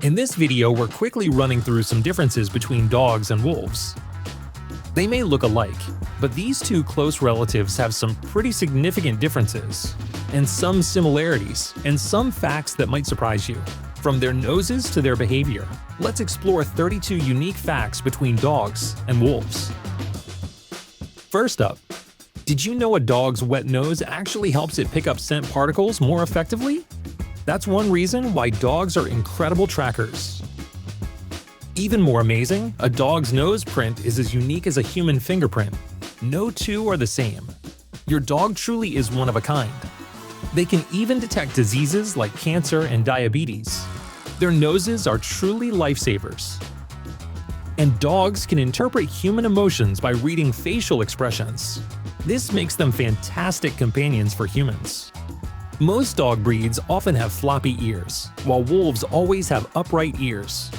In this video, we're quickly running through some differences between dogs and wolves. They may look alike, but these two close relatives have some pretty significant differences, and some similarities, and some facts that might surprise you. From their noses to their behavior, let's explore 32 unique facts between dogs and wolves. First up, did you know a dog's wet nose actually helps it pick up scent particles more effectively? That's one reason why dogs are incredible trackers. Even more amazing, a dog's nose print is as unique as a human fingerprint. No two are the same. Your dog truly is one of a kind. They can even detect diseases like cancer and diabetes. Their noses are truly lifesavers. And dogs can interpret human emotions by reading facial expressions. This makes them fantastic companions for humans. Most dog breeds often have floppy ears, while wolves always have upright ears.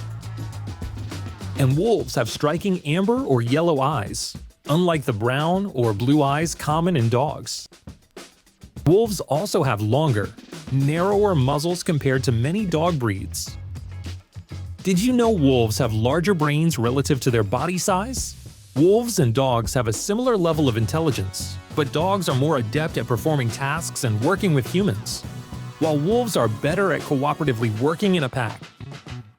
And wolves have striking amber or yellow eyes, unlike the brown or blue eyes common in dogs. Wolves also have longer, narrower muzzles compared to many dog breeds. Did you know wolves have larger brains relative to their body size? Wolves and dogs have a similar level of intelligence, but dogs are more adept at performing tasks and working with humans, while wolves are better at cooperatively working in a pack.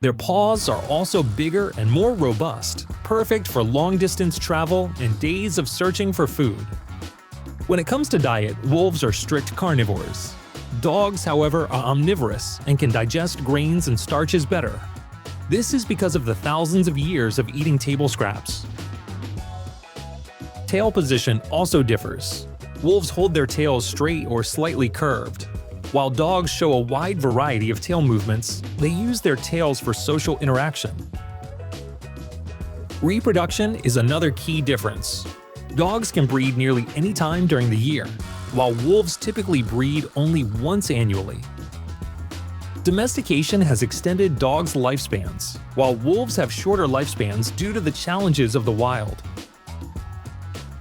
Their paws are also bigger and more robust, perfect for long-distance travel and days of searching for food. When it comes to diet, wolves are strict carnivores. Dogs, however, are omnivorous and can digest grains and starches better. This is because of the thousands of years of eating table scraps. Tail position also differs. Wolves hold their tails straight or slightly curved. While dogs show a wide variety of tail movements, they use their tails for social interaction. Reproduction is another key difference. Dogs can breed nearly any time during the year, while wolves typically breed only once annually. Domestication has extended dogs' lifespans, while wolves have shorter lifespans due to the challenges of the wild.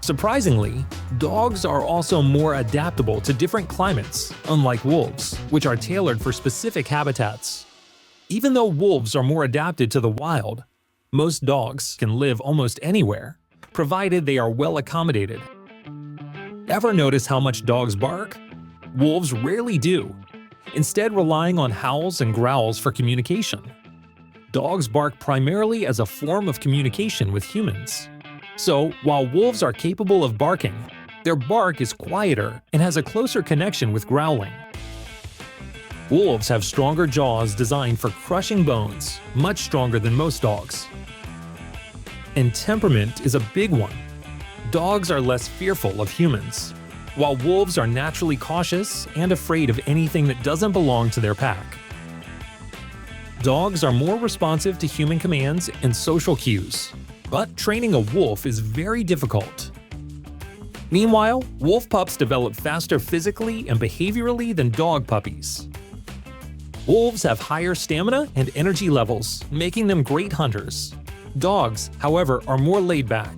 Surprisingly, dogs are also more adaptable to different climates, unlike wolves, which are tailored for specific habitats. Even though wolves are more adapted to the wild, most dogs can live almost anywhere, provided they are well accommodated. Ever notice how much dogs bark? Wolves rarely do, instead relying on howls and growls for communication. Dogs bark primarily as a form of communication with humans. So, while wolves are capable of barking, their bark is quieter and has a closer connection with growling. Wolves have stronger jaws designed for crushing bones, much stronger than most dogs. And temperament is a big one. Dogs are less fearful of humans, while wolves are naturally cautious and afraid of anything that doesn't belong to their pack. Dogs are more responsive to human commands and social cues, but training a wolf is very difficult. Meanwhile, wolf pups develop faster physically and behaviorally than dog puppies. Wolves have higher stamina and energy levels, making them great hunters. Dogs, however, are more laid back.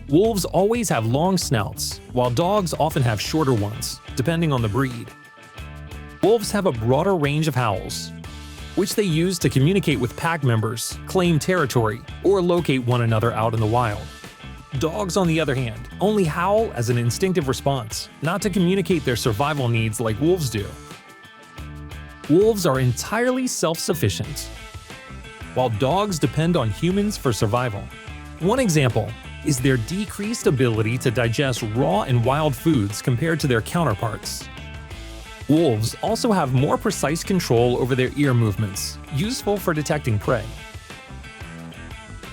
Wolves always have long snouts, while dogs often have shorter ones, depending on the breed. Wolves have a broader range of howls, which they use to communicate with pack members, claim territory, or locate one another out in the wild. Dogs, on the other hand, only howl as an instinctive response, not to communicate their survival needs like wolves do. Wolves are entirely self-sufficient, while dogs depend on humans for survival. One example is their decreased ability to digest raw and wild foods compared to their counterparts. Wolves also have more precise control over their ear movements, useful for detecting prey.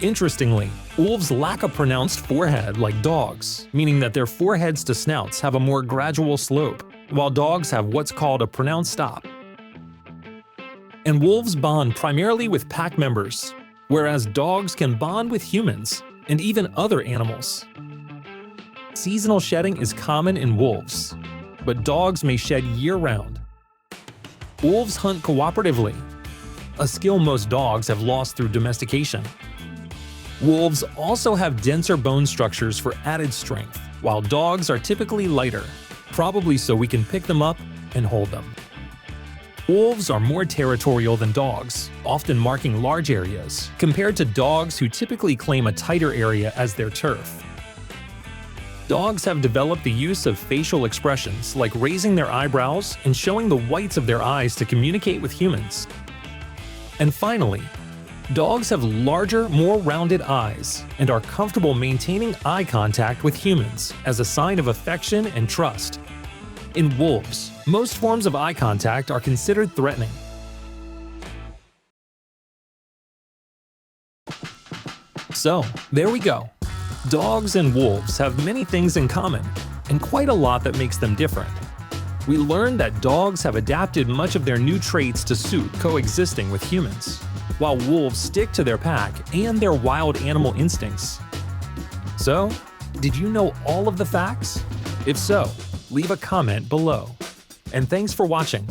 Interestingly, wolves lack a pronounced forehead like dogs, meaning that their foreheads to snouts have a more gradual slope, while dogs have what's called a pronounced stop. And wolves bond primarily with pack members, whereas dogs can bond with humans and even other animals. Seasonal shedding is common in wolves, but dogs may shed year-round. Wolves hunt cooperatively, a skill most dogs have lost through domestication. Wolves also have denser bone structures for added strength, while dogs are typically lighter, probably so we can pick them up and hold them. Wolves are more territorial than dogs, often marking large areas, compared to dogs who typically claim a tighter area as their turf. Dogs have developed the use of facial expressions like raising their eyebrows and showing the whites of their eyes to communicate with humans. And finally, dogs have larger, more rounded eyes and are comfortable maintaining eye contact with humans as a sign of affection and trust. In wolves, most forms of eye contact are considered threatening. So, there we go. Dogs and wolves have many things in common, and quite a lot that makes them different. We learned that dogs have adapted much of their new traits to suit coexisting with humans, while wolves stick to their pack and their wild animal instincts. So, did you know all of the facts? If so, leave a comment below. And thanks for watching.